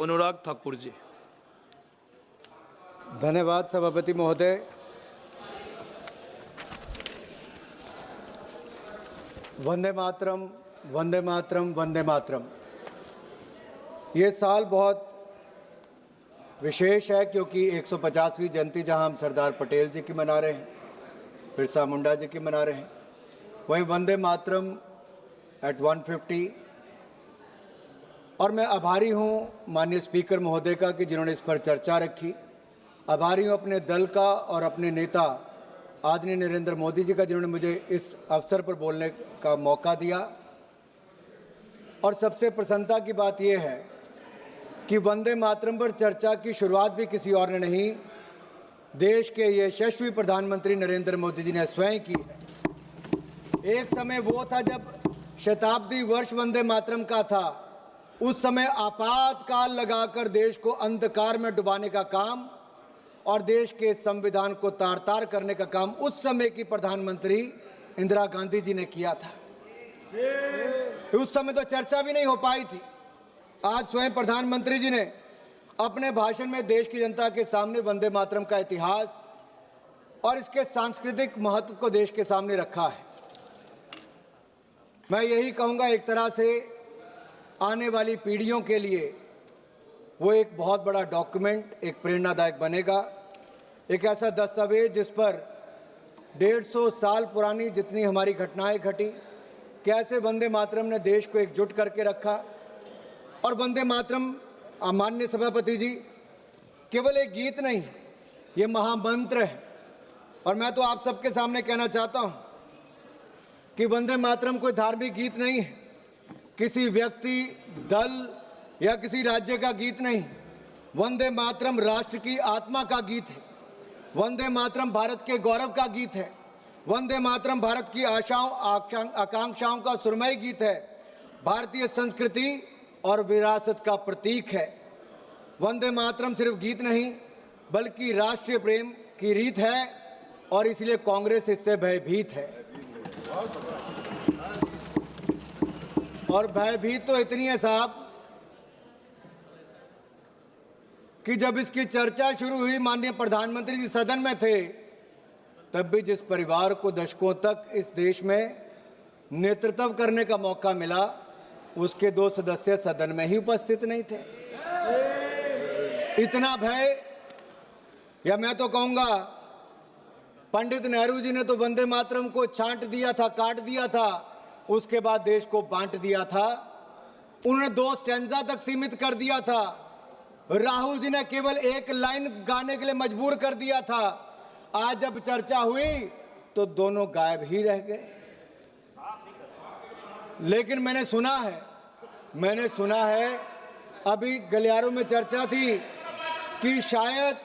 अनुराग ठाकुर जी। धन्यवाद सभापति महोदय। वंदे मातरम, वंदे मातरम, वंदे मातरम। ये साल बहुत विशेष है क्योंकि 150वीं जयंती जहां हम सरदार पटेल जी की मना रहे हैं, बिरसा मुंडा जी की मना रहे हैं, वहीं वंदे मातरम एट 150। और मैं आभारी हूं माननीय स्पीकर महोदय का कि जिन्होंने इस पर चर्चा रखी। आभारी हूं अपने दल का और अपने नेता आदरणीय नरेंद्र मोदी जी का जिन्होंने मुझे इस अवसर पर बोलने का मौका दिया। और सबसे प्रसन्नता की बात यह है कि वंदे मातरम पर चर्चा की शुरुआत भी किसी और ने नहीं, देश के यशस्वी प्रधानमंत्री नरेंद्र मोदी जी ने स्वयं की है। एक समय वो था जब शताब्दी वर्ष वंदे मातरम का था, उस समय आपातकाल लगाकर देश को अंधकार में डुबाने का काम और देश के संविधान को तार तार करने का काम उस समय की प्रधानमंत्री इंदिरा गांधी जी ने किया था। उस समय तो चर्चा भी नहीं हो पाई थी। आज स्वयं प्रधानमंत्री जी ने अपने भाषण में देश की जनता के सामने वंदे मातरम का इतिहास और इसके सांस्कृतिक महत्व को देश के सामने रखा है। मैं यही कहूंगा, एक तरह से आने वाली पीढ़ियों के लिए वो एक बहुत बड़ा डॉक्यूमेंट, एक प्रेरणादायक बनेगा, एक ऐसा दस्तावेज जिस पर 150 साल पुरानी जितनी हमारी घटनाएं घटी, कैसे वंदे मातरम ने देश को एकजुट करके रखा। और वंदे मातरम, माननीय सभापति जी, केवल एक गीत नहीं, ये महामंत्र है। और मैं तो आप सबके सामने कहना चाहता हूं कि वंदे मातरम कोई धार्मिक गीत नहीं है, किसी व्यक्ति, दल या किसी राज्य का गीत नहीं। वंदे मातरम राष्ट्र की आत्मा का गीत है। वंदे मातरम भारत के गौरव का गीत है। वंदे मातरम भारत की आशाओं आकांक्षाओं का सुरमई गीत है। भारतीय संस्कृति और विरासत का प्रतीक है। वंदे मातरम सिर्फ गीत नहीं बल्कि राष्ट्रीय प्रेम की रीत है और इसलिए कांग्रेस इससे भयभीत है। और भयभीत तो इतनी है साहब कि जब इसकी चर्चा शुरू हुई, माननीय प्रधानमंत्री जी सदन में थे, तब भी जिस परिवार को दशकों तक इस देश में नेतृत्व करने का मौका मिला, उसके 2 सदस्य सदन में ही उपस्थित नहीं थे। इतना भय, या मैं तो कहूंगा पंडित नेहरू जी ने तो वंदे मातरम को छांट दिया था, काट दिया था, उसके बाद देश को बांट दिया था। उन्होंने 2 स्टैंजा तक सीमित कर दिया था। राहुल जी ने केवल 1 लाइन गाने के लिए मजबूर कर दिया था। आज जब चर्चा हुई तो दोनों गायब ही रह गए। लेकिन मैंने सुना है अभी गलियारों में चर्चा थी कि शायद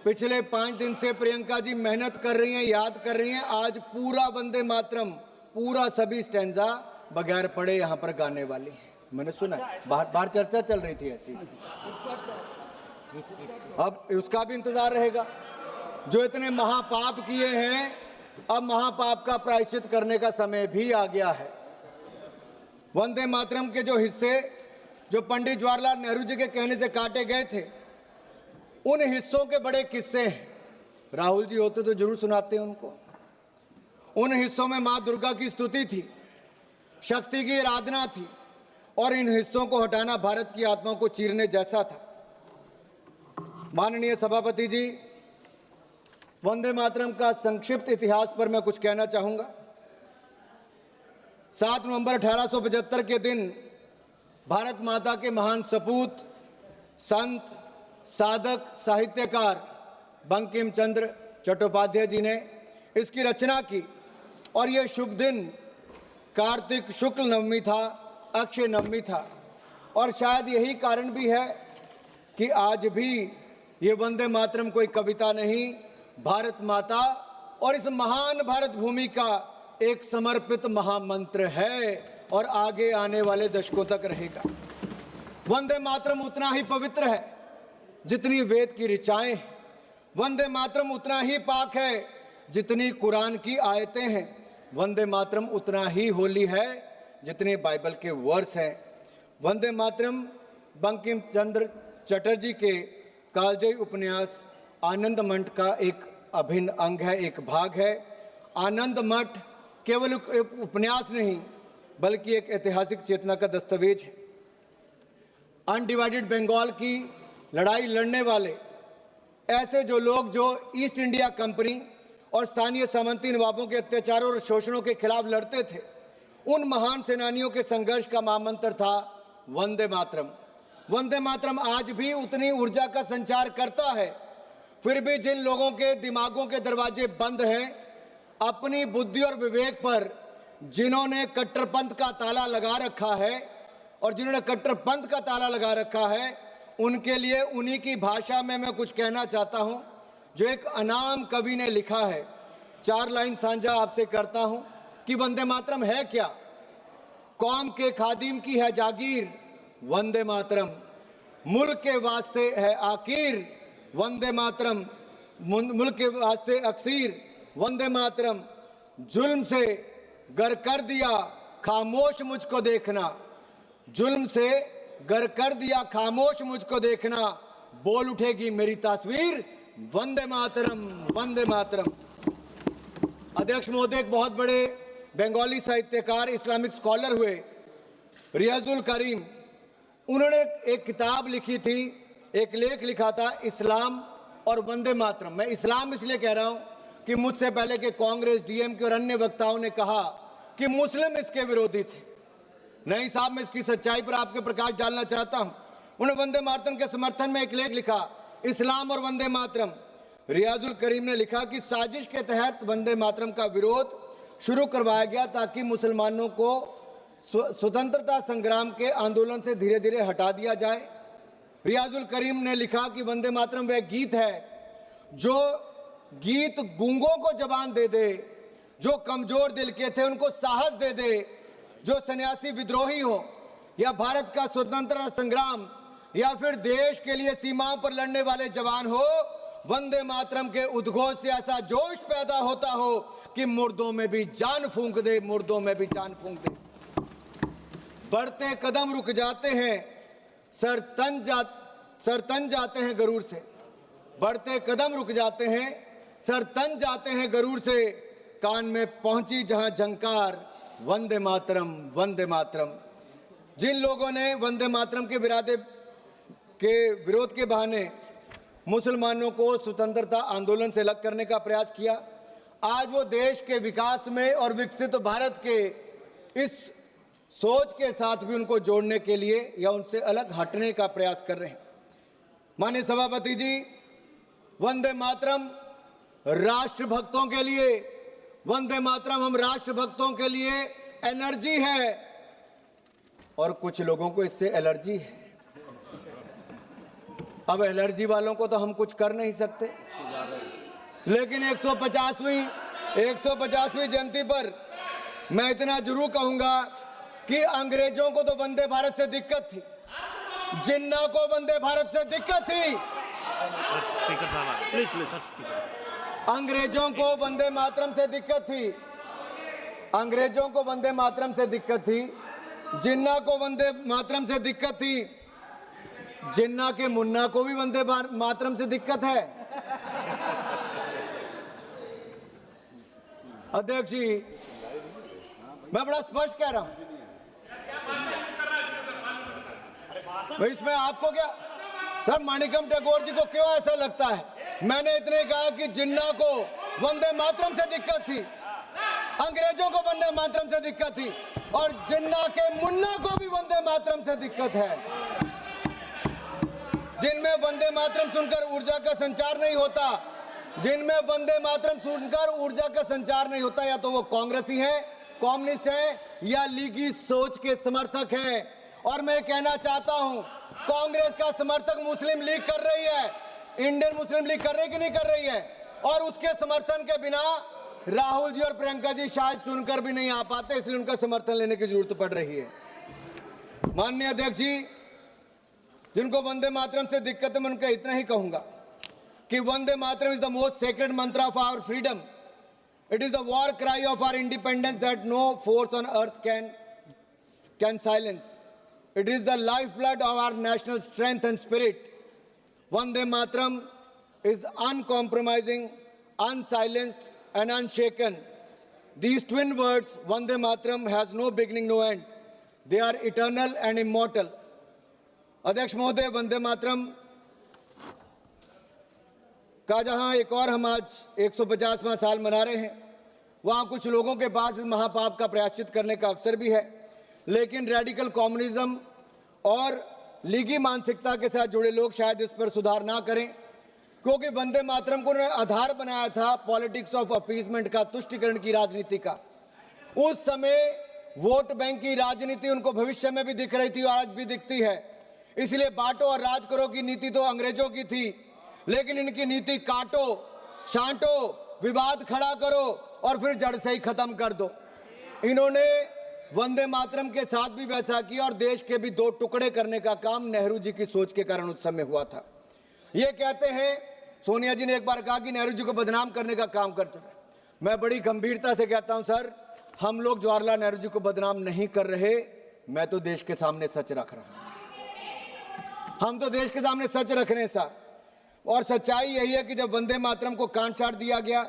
पिछले 5 दिन से प्रियंका जी मेहनत कर रही हैं, याद कर रही हैं, आज पूरा वंदे मातरम, पूरा सभी स्टैंजा बगैर पढ़े यहां पर गाने वाली है। मैंने सुना, बाहर चर्चा चल रही थी ऐसी। अब उसका भी इंतजार रहेगा। जो इतने महापाप किए हैं, अब महापाप का प्रायश्चित करने का समय भी आ गया है। वंदे मातरम के जो हिस्से जो पंडित जवाहरलाल नेहरू जी के कहने से काटे गए थे, उन हिस्सों के बड़े किस्से हैं। राहुल जी होते तो जरूर सुनाते हैं उनको। उन हिस्सों में मां दुर्गा की स्तुति थी, शक्ति की आराधना थी, और इन हिस्सों को हटाना भारत की आत्मा को चीरने जैसा था। माननीय सभापति जी, वंदे मातरम का संक्षिप्त इतिहास पर मैं कुछ कहना चाहूंगा। 7 नवंबर 1875 के दिन भारत माता के महान सपूत, संत, साधक, साहित्यकार बंकिम चंद्र चट्टोपाध्याय जी ने इसकी रचना की। और यह शुभ दिन कार्तिक शुक्ल नवमी था, अक्षय नवमी था। और शायद यही कारण भी है कि आज भी ये वंदे मातरम कोई कविता नहीं, भारत माता और इस महान भारत भूमि का एक समर्पित महामंत्र है और आगे आने वाले दशकों तक रहेगा। वंदे मातरम उतना ही पवित्र है जितनी वेद की ऋचाएं हैं। वंदे मातरम उतना ही पाक है जितनी कुरान की आयतें हैं। वंदे मातरम उतना ही होली है जितने बाइबल के वर्स हैं। वंदे मातरम बंकिम चंद्र चटर्जी के कालजयी उपन्यास आनंद मठ का एक अभिन्न अंग है, एक भाग है। आनंद मठ केवल एक उपन्यास नहीं बल्कि एक ऐतिहासिक चेतना का दस्तावेज है। अनडिवाइडेड बंगाल की लड़ाई लड़ने वाले ऐसे जो लोग जो ईस्ट इंडिया कंपनी और स्थानीय सामंती नवाबों के अत्याचारों और शोषणों के खिलाफ लड़ते थे, उन महान सेनानियों के संघर्ष का महामंत्र था वंदे मातरम। वंदे मातरम आज भी उतनी ऊर्जा का संचार करता है। फिर भी जिन लोगों के दिमागों के दरवाजे बंद हैं, अपनी बुद्धि और विवेक पर जिन्होंने कट्टरपंथ का ताला लगा रखा है और जिन्होंने कट्टरपंथ का ताला लगा रखा है, उनके लिए उन्हीं की भाषा में मैं कुछ कहना चाहता हूं जो एक अनाम कवि ने लिखा है। 4 लाइन साझा आपसे करता हूं कि वंदे मातरम है क्या। कौम के खादिम की है जागीर वंदे मातरम, मुल्क के वास्ते है आकीर वंदे मातरम, मुल्क के वास्ते अक्सीर वंदे मातरम, जुल्म से गर कर दिया खामोश मुझको देखना, जुल्म से गर कर दिया खामोश मुझको देखना, बोल उठेगी मेरी तस्वीर वंदे मातरम वंदे मातरम। अध्यक्ष महोदय एक बहुत बड़े बंगाली साहित्यकार, इस्लामिक स्कॉलर हुए रियाजुल करीम, उन्होंने एक किताब लिखी थी, एक लेख लिखा था इस्लाम और वंदे मातरम। मैं इस्लाम इसलिए कह रहा हूं कि मुझसे पहले के कांग्रेस, डीएमके और अन्य वक्ताओं ने कहा कि मुस्लिम इसके विरोधी थे। नहीं साहब, मैं इसकी सच्चाई पर आपके प्रकाश डालना चाहता हूं। उन्होंने वंदे मातरम के समर्थन में एक लेख लिखा, इस्लाम और वंदे मातरम। रियाजुल करीम ने लिखा कि साजिश के तहत वंदे मातरम का विरोध शुरू करवाया गया ताकि मुसलमानों को स्वतंत्रता संग्राम के आंदोलन से धीरे धीरे हटा दिया जाए। रियाजुल करीम ने लिखा कि वंदे मातरम वह गीत है जो गीत गूंगों को जबान दे दे, जो कमजोर दिल के थे उनको साहस दे दे, जो सन्यासी विद्रोही हो या भारत का स्वतंत्रता संग्राम या फिर देश के लिए सीमाओं पर लड़ने वाले जवान हो, वंदे मातरम के उद्घोष से ऐसा जोश पैदा होता हो कि मुर्दों में भी जान फूंक दे, मुर्दों में भी जान फूंक दे। बढ़ते कदम रुक जाते हैं, सर तन जाते हैं गरूर से। बढ़ते कदम रुक जाते हैं, सर तन जाते हैं गरूर से, कान में पहुंची जहां झंकार वंदे मातरम वंदे मातरम। जिन लोगों ने वंदे मातरम के विरोध के बहाने मुसलमानों को स्वतंत्रता आंदोलन से अलग करने का प्रयास किया, आज वो देश के विकास में और विकसित भारत के इस सोच के साथ भी उनको जोड़ने के लिए या उनसे अलग हटने का प्रयास कर रहे हैं। माननीय सभापति जी, वंदे मातरम राष्ट्रभक्तों के लिए, वंदे मातरम हम राष्ट्रभक्तों के लिए एनर्जी है और कुछ लोगों को इससे एलर्जी है। अब एलर्जी वालों को तो हम कुछ कर नहीं सकते, लेकिन 150वीं जयंती पर मैं इतना जरूर कहूंगा कि अंग्रेजों को तो वंदे भारत से दिक्कत थी, जिन्ना को वंदे भारत से दिक्कत थी। स्पीकर साहब प्लीज स्पीकर। अंग्रेजों को वंदे मातरम से दिक्कत थी, अंग्रेजों को वंदे मातरम से दिक्कत थी, जिन्ना को वंदे मातरम से दिक्कत थी, जिन्ना के मुन्ना को भी वंदे मातरम से दिक्कत है। अध्यक्ष जी, मैं बड़ा स्पष्ट कह रहा हूं, इसमें आपको क्या सर, माणिकम टैगोर जी को क्यों ऐसा लगता है? मैंने इतने कहा कि जिन्ना को वंदे मातरम से दिक्कत थी, अंग्रेजों को वंदे मातरम से दिक्कत थी और जिन्ना के मुन्ना को भी वंदे मातरम से दिक्कत है। जिनमें वंदे मातरम सुनकर ऊर्जा का संचार नहीं होता, जिनमें वंदे मातरम सुनकर ऊर्जा का संचार नहीं होता, या तो वो कांग्रेसी हैं, कम्युनिस्ट हैं या लीगी सोच के समर्थक हैं। और मैं कहना चाहता हूं, कांग्रेस का समर्थक मुस्लिम लीग कर रही है, इंडियन मुस्लिम लीग कर रही है कि नहीं कर रही है, और उसके समर्थन के बिना राहुल जी और प्रियंका जी शायद चुनकर भी नहीं आ पाते, इसलिए उनका समर्थन लेने की जरूरत पड़ रही है। माननीय अध्यक्ष जी, जिनको वंदे मातरम से दिक्कत है, मैं उनका इतना ही कहूंगा कि Vande Mataram is the most sacred mantra of our freedom. It is the war cry of our independence that no force on earth can silence. It is the lifeblood of our national strength and spirit. Vande Mataram is uncompromising, unsilenced, and unshaken. These twin words, Vande Mataram, has no beginning, no end. They are eternal and immortal. अध्यक्ष महोदय, वंदे मातरम का जहां एक और हम आज 150वां साल मना रहे हैं, वहां कुछ लोगों के पास इस महापाप का प्रायश्चित करने का अवसर भी है, लेकिन रेडिकल कम्युनिज्म और लीगी मानसिकता के साथ जुड़े लोग शायद इस पर सुधार ना करें, क्योंकि वंदे मातरम को उन्होंने आधार बनाया था पॉलिटिक्स ऑफ अपीसमेंट का, तुष्टिकरण की राजनीति का। उस समय वोट बैंक की राजनीति उनको भविष्य में भी दिख रही थी और आज भी दिखती है। इसलिए बांटो और राज करो की नीति तो अंग्रेजों की थी, लेकिन इनकी नीति काटो, छांटो, विवाद खड़ा करो और फिर जड़ से ही खत्म कर दो। इन्होंने वंदे मातरम के साथ भी वैसा किया और देश के भी दो टुकड़े करने का काम नेहरू जी की सोच के कारण उस समय हुआ था। ये कहते हैं, सोनिया जी ने एक बार कहा कि नेहरू जी को बदनाम करने का काम करते हैं। मैं बड़ी गंभीरता से कहता हूं सर, हम लोग जवाहरलाल नेहरू जी को बदनाम नहीं कर रहे, मैं तो देश के सामने सच रख रहा हूं। हम तो देश के सामने सच रख रहे हैं साहब, और सच्चाई यही है कि जब वंदे मातरम को काट छाट दिया गया,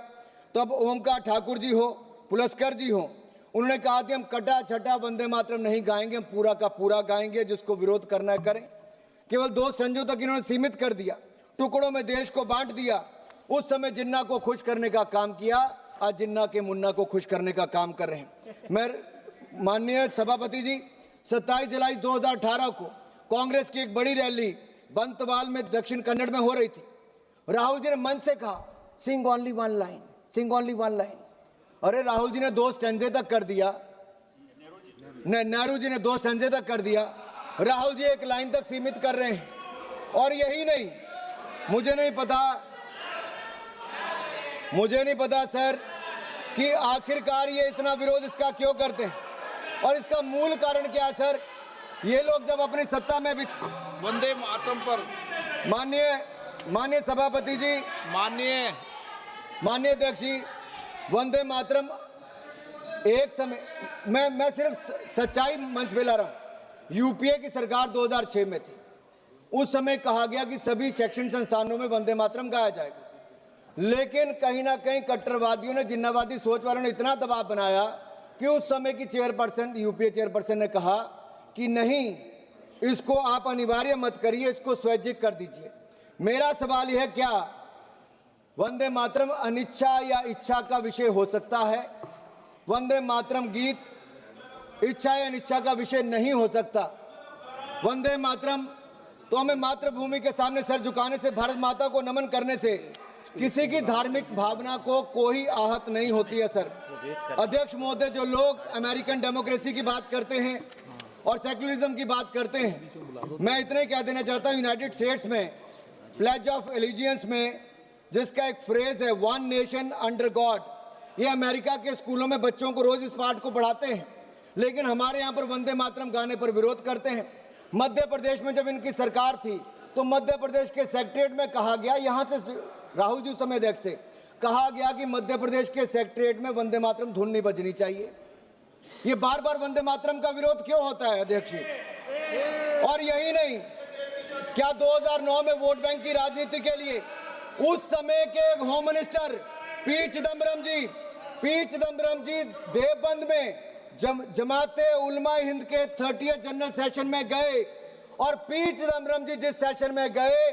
तब ओमकार ठाकुर जी हो, पुलस्कर जी हो, उन्होंने कहा कि हम कटा छटा वंदे मातरम नहीं गाएंगे, हम पूरा का पूरा गाएंगे, जिसको विरोध करना है करें। केवल 2 संजों तक इन्होंने सीमित कर दिया, टुकड़ों में देश को बांट दिया। उस समय जिन्ना को खुश करने का काम किया, आज जिन्ना के मुन्ना को खुश करने का काम कर रहे हैं। मैं माननीय सभापति जी, 27 जुलाई 2018 को कांग्रेस की एक बड़ी रैली बंतवाल में दक्षिण कन्नड़ में हो रही थी। राहुल जी ने मंच से कहा, सिंग ओनली वन लाइन, सिंग ओनली वन लाइन। अरे राहुल जी ने 2 स्टैंजे तक कर दिया, नेहरू जी ने 2 स्टैंजे तक कर दिया, राहुल जी 1 लाइन तक सीमित कर रहे हैं। और यही नहीं, मुझे नहीं पता सर कि आखिरकार ये इतना विरोध इसका क्यों करते हैं और इसका मूल कारण क्या है सर। ये लोग जब अपनी सत्ता में भी वंदे मातरम पर माननीय सभापति जी, माननीय अध्यक्ष जी, वंदे मातरम एक समय मैं सिर्फ सच्चाई मंच पे ला रहा हूं। यूपीए की सरकार 2006 में थी, उस समय कहा गया कि सभी शैक्षणिक संस्थानों में वंदे मातरम गाया जाएगा, लेकिन कहीं ना कहीं कट्टरवादियों ने, जिन्नावादी सोच वालों ने इतना दबाव बनाया कि उस समय की चेयरपर्सन, यूपीए चेयरपर्सन ने कहा कि नहीं, इसको आप अनिवार्य मत करिए, इसको स्वैच्छिक कर दीजिए। मेरा सवाल यह है, क्या वंदे मातरम अनिच्छा या इच्छा का विषय हो सकता है? वंदे मातरम गीत इच्छा या अनिच्छा का विषय नहीं हो सकता। वंदे मातरम तो हमें मातृभूमि के सामने सर झुकाने से, भारत माता को नमन करने से किसी की धार्मिक भावना को कोई आहत नहीं होती है सर। अध्यक्ष महोदय, जो लोग अमेरिकन डेमोक्रेसी की बात करते हैं और सेक्युलरिज्म की बात करते हैं, मैं इतना ही कह देना चाहता हूं, यूनाइटेड स्टेट्स में प्लेज ऑफ एलिजियंस में जिसका एक फ्रेज है, वन नेशन अंडर गॉड, ये अमेरिका के स्कूलों में बच्चों को रोज इस पाठ को पढ़ाते हैं, लेकिन हमारे यहाँ पर वंदे मातरम गाने पर विरोध करते हैं। मध्य प्रदेश में जब इनकी सरकार थी तो मध्य प्रदेश के सेक्रेटरीट में कहा गया, यहाँ से राहुल जी उस समय अध्यक्ष थे, कहा गया कि मध्य प्रदेश के सेक्रेटरीट में वंदे मातरम धुन नहीं बजनी चाहिए। ये बार बार वंदे मातरम का विरोध क्यों होता है अध्यक्ष जी? और यही नहीं, क्या 2009 में वोट बैंक की राजनीति के लिए उस समय के एक होम मिनिस्टर पी चिदम्बरम जी देवबंद में जमाते उलमा हिंद के 30th जनरल सेशन में गए, और पी चिदम्बरम जी जिस सेशन में गए,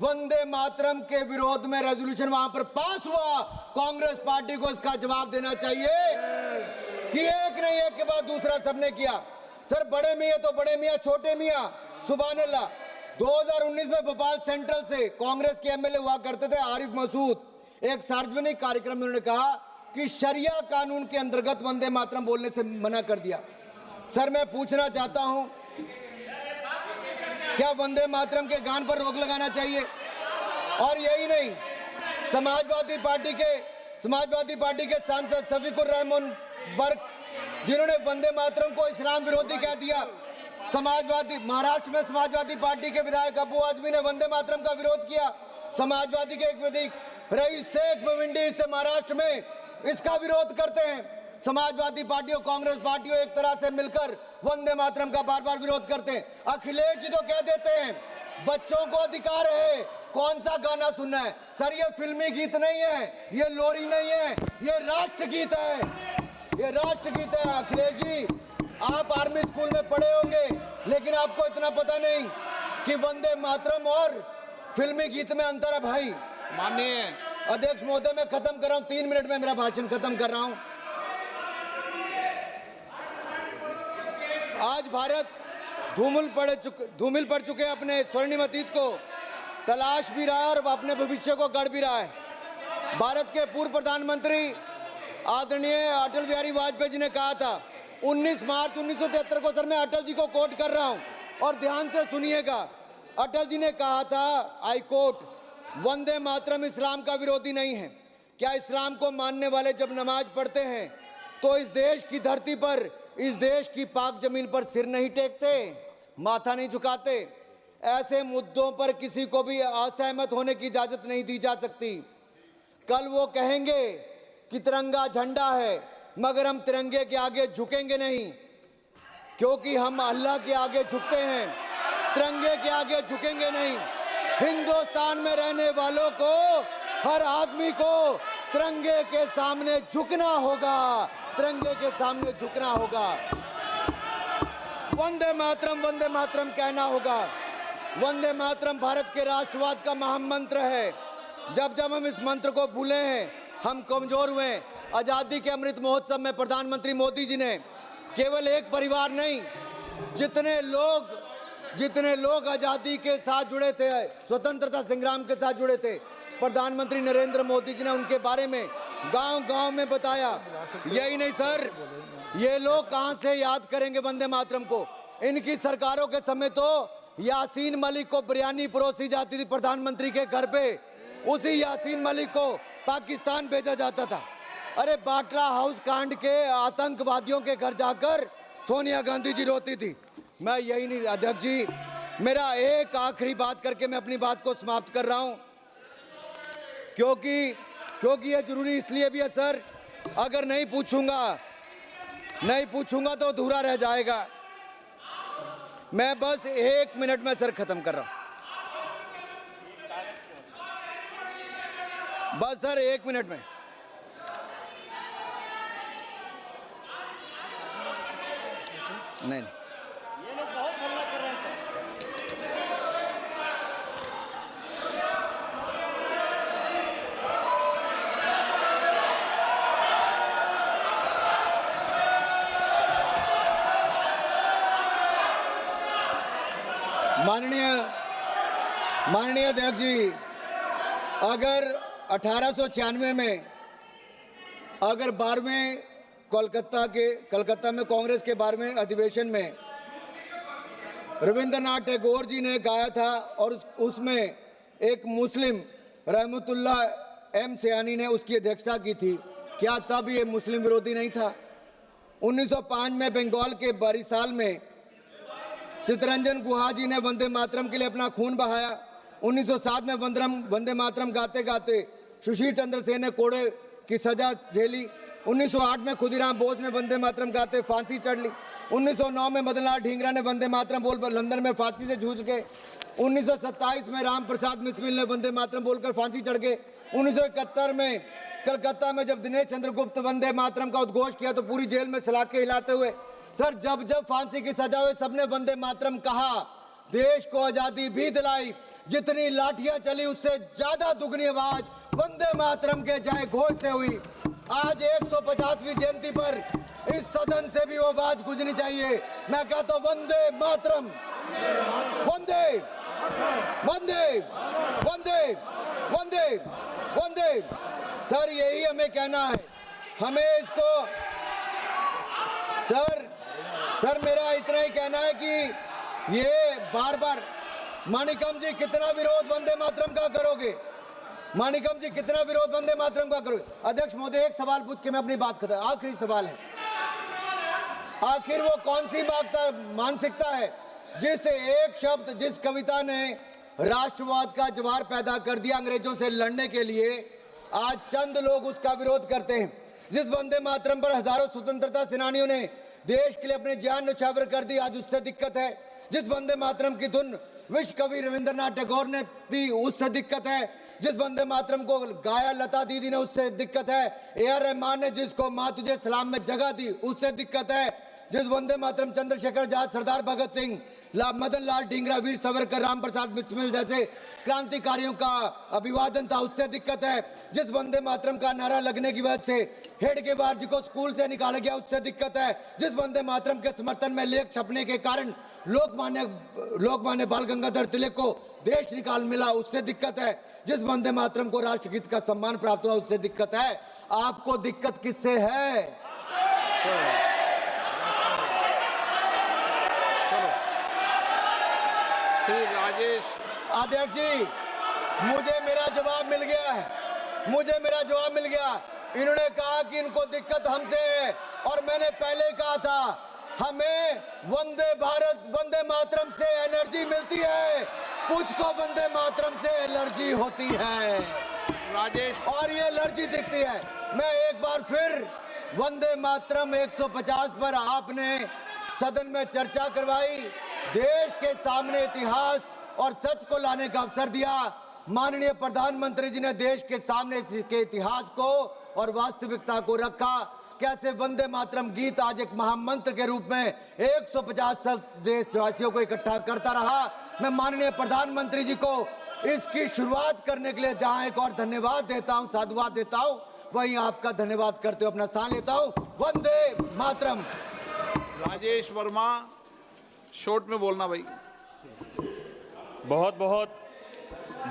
वंदे मातरम के विरोध में रेजोल्यूशन वहां पर पास हुआ। कांग्रेस पार्टी को इसका जवाब देना चाहिए कि एक नहीं, एक के बाद दूसरा सबने किया। सर, बड़े मियां तो बड़े मियां, छोटे मियां, सुभान अल्लाह। 2019 में भोपाल सेंट्रल से कांग्रेस के एमएलए हुआ करते थे आरिफ मसूद, एक सार्वजनिक कार्यक्रम में उन्होंने कहा कि शरिया कानून के अंतर्गत वंदे मातरम बोलने से मना कर दिया। सर, मैं पूछना चाहता हूं, क्या वंदे मातरम के गान पर रोक लगाना चाहिए? और यही नहीं, समाजवादी पार्टी के सांसद शफीकुर रहमान बर्क, जिन्होंने वंदे मातरम को इस्लाम विरोधी कह दिया, महाराष्ट्र में समाजवादी पार्टी के विधायक अबू आजमी ने वंदे मातरम का विरोध किया। समाजवादी के एक विधायक रईस शेख भिवंडी से महाराष्ट्र में इसका विरोध करते हैं। समाजवादी पार्टी और कांग्रेस पार्टियों एक तरह से मिलकर वंदे मातरम का बार बार विरोध करते हैं। अखिलेश जी तो कह देते हैं बच्चों को अधिकार है कौन सा गाना सुनना है। सर ये फिल्मी गीत नहीं है, ये लोरी नहीं है, ये राष्ट्रगीत है, ये राष्ट्रगीत है। अखिलेश जी, आप आर्मी स्कूल में पढ़े होंगे, लेकिन आपको इतना पता नहीं कि वंदे मातरम और फिल्मी गीत में अंतर है भाई। माननीय अध्यक्ष महोदय, मैं खत्म कर रहा हूं, 3 मिनट में मेरा भाषण खत्म कर रहा हूं। आज भारत धूमिल पड़ चुके अपने स्वर्णिम अतीत को तलाश भी रहा है और अपने भविष्य को गढ़ भी रहा है। भारत के पूर्व प्रधानमंत्री आदरणीय अटल बिहारी वाजपेयी जी ने कहा था 19 मार्च 1973 को, सर मैं अटल जी को कोट कर रहा हूं और ध्यान से सुनिएगा। अटल जी ने कहा था, आई कोट, वंदे मातरम इस्लाम का विरोधी नहीं है। क्या इस्लाम को मानने वाले जब नमाज पढ़ते हैं तो इस देश की धरती पर, इस देश की पाक जमीन पर सिर नहीं टेकते, माथा नहीं झुकाते? ऐसे मुद्दों पर किसी को भी असहमत होने की इजाजत नहीं दी जा सकती। कल वो कहेंगे कि तिरंगा झंडा है, मगर हम तिरंगे के आगे झुकेंगे नहीं, क्योंकि हम अल्लाह के आगे झुकते हैं, तिरंगे के आगे झुकेंगे नहीं। हिंदुस्तान में रहने वालों को, हर आदमी को तिरंगे के सामने झुकना होगा, तिरंगे के सामने झुकना होगा। वंदे मातरम कहना होगा। वंदे मातरम भारत के राष्ट्रवाद का महामंत्र है। जब जब हम इस मंत्र को भूले हैं, हम कमजोर हुए। आजादी के अमृत महोत्सव में प्रधानमंत्री मोदी जी ने केवल एक परिवार नहीं, जितने लोग आजादी के साथ जुड़े थे, स्वतंत्रता संग्राम के साथ जुड़े थे, प्रधानमंत्री नरेंद्र मोदी जी ने उनके बारे में गांव-गांव में बताया। यही नहीं सर, ये लोग कहां से याद करेंगे वंदे मातरम को? इनकी सरकारों के समय तो यासीन मलिक को बिरयानी परोसी जाती थी प्रधानमंत्री के घर पे, उसी यासीन मलिक को पाकिस्तान भेजा जाता था। अरे बाटला हाउस कांड के आतंकवादियों के घर जाकर सोनिया गांधी जी रोती थी। मैं यही नहीं, अध्यक्ष जी, मेरा एक आखिरी बात करके मैं अपनी बात को समाप्त कर रहा हूं, क्योंकि ये जरूरी इसलिए भी है सर, अगर नहीं पूछूंगा तो अधूरा रह जाएगा। मैं बस 1 मिनट में सर खत्म कर रहा हूं, बस सर 1 मिनट में। नहीं, ये लोग बहुत हल्ला कर रहे हैं सर। माननीय अध्यक्ष जी, अगर 1896 में अगर 12वें कलकत्ता में कांग्रेस के 12वें अधिवेशन में रविंद्रनाथ टैगोर जी ने गाया था और उसमें एक मुस्लिम रहमतुल्लाह एम सयानी ने उसकी अध्यक्षता की थी, क्या तब ये मुस्लिम विरोधी नहीं था? 1905 में बंगाल के बारिसाल में चित्तरंजन गुहा जी ने वंदे मातरम के लिए अपना खून बहाया। 1907 में वंदे मातरम गाते गाते सुशील चंद्र सेन ने कोड़े की सजा झेली। 1908 में खुदीराम बोस ने वंदे मातरम गाते फांसी चढ़ ली। 1909 में मदनलाल ढींगरा ने वंदे मातरम बोल लंदन में फांसी से जूझ गए। 1927 में राम प्रसाद मिस्मिल ने वंदे मातरम बोलकर फांसी चढ़ गए। 1971 में कलकत्ता में जब दिनेश चंद्रगुप्त वंदे मातरम का उद्घोष किया तो पूरी जेल में सलाखे हिलाते हुए सर जब फांसी की सजा हुई सबने वंदे मातरम कहा। देश को आजादी भी दिलाई, जितनी लाठियां चली उससे ज्यादा दुगनी आवाज वंदे मातरम के जय घोष से हुई। आज 150वीं जयंती पर इस सदन से भी वो आवाज गूंजनी चाहिए। मैं कहता हूं वंदे मातरम, वंदे वंदे वंदे वंदे वंदे। सर यही हमें कहना है, हमें इसको सर मेरा इतना ही कहना है कि ये बार बार मानिकम जी कितना विरोध वंदे मातरम का करोगे? मानिकम जी कितना विरोध वंदे मातरम का करोगे? अध्यक्ष महोदय एक सवाल पूछ के मैं अपनी बात खत्म, आखिरी सवाल है, आखिर वो कौन सी मानसिकता है जिस एक शब्द, जिस कविता ने राष्ट्रवाद का ज्वार पैदा कर दिया अंग्रेजों से लड़ने के लिए, आज चंद लोग उसका विरोध करते हैं। जिस वंदे मातरम पर हजारों स्वतंत्रता सेनानियों ने देश के लिए अपने जान न्यौछावर कर दी, आज उससे दिक्कत है। जिस वंदे मातरम की धुन विश्व कवि रविंद्रनाथ टैगोर ने दी उससे दिक्कत है, जिस वंदे मातरम को गाया लता दीदी ने उससे दिक्कत है, ए.आर. रहमान ने जिसको माँ तुझे सलाम में जगह दी उससे दिक्कत है, जिस वंदे मातरम चंद्रशेखर आजाद, सरदार भगत सिंह, मदन लाल ढींगरा, वीर सावरकर, राम प्रसाद बिस्मिल जैसे क्रांतिकारियों का अभिवादन था उससे दिक्कत है, जिस वंदे मातरम का नारा लगने की वजह से हेडगेवार जी को स्कूल से निकाला गया उससे दिक्कत है, जिस वंदे मातरम के समर्थन में लेख छपने के कारण लोकमान्य बाल गंगाधर तिलक को देश निकाल मिला उससे दिक्कत है, जिस वंदे मातरम को राष्ट्रगीत का सम्मान प्राप्त हुआ उससे दिक्कत है। आपको दिक्कत किससे है? श्री राजेश, अध्यक्ष जी, मुझे मेरा जवाब मिल गया है, मुझे मेरा जवाब मिल गया। इन्होंने कहा कि इनको दिक्कत हमसे है और मैंने पहले कहा था हमें वंदे मातरम से एनर्जी मिलती है, कुछ को वंदे मातरम से एलर्जी होती है राजेश, और ये एलर्जी दिखती है। मैं एक बार फिर वंदे मातरम 150 पर आपने सदन में चर्चा करवाई, देश के सामने इतिहास और सच को लाने का अवसर दिया। माननीय प्रधानमंत्री जी ने देश के सामने के इतिहास को और वास्तविकता को रखा। कैसे वंदे मातरम गीत आज एक महामंत्र के रूप में 150 साल देशवासियों को इकट्ठा करता रहा। मैं माननीय प्रधानमंत्री जी को इसकी शुरुआत करने के लिए जहां एक और धन्यवाद देता हूं, साधुवाद देता हूं, वहीं आपका धन्यवाद करते हुए अपना स्थान लेता हूं। वंदे मातरम। राजेश वर्मा, शॉर्ट में बोलना भाई। बहुत बहुत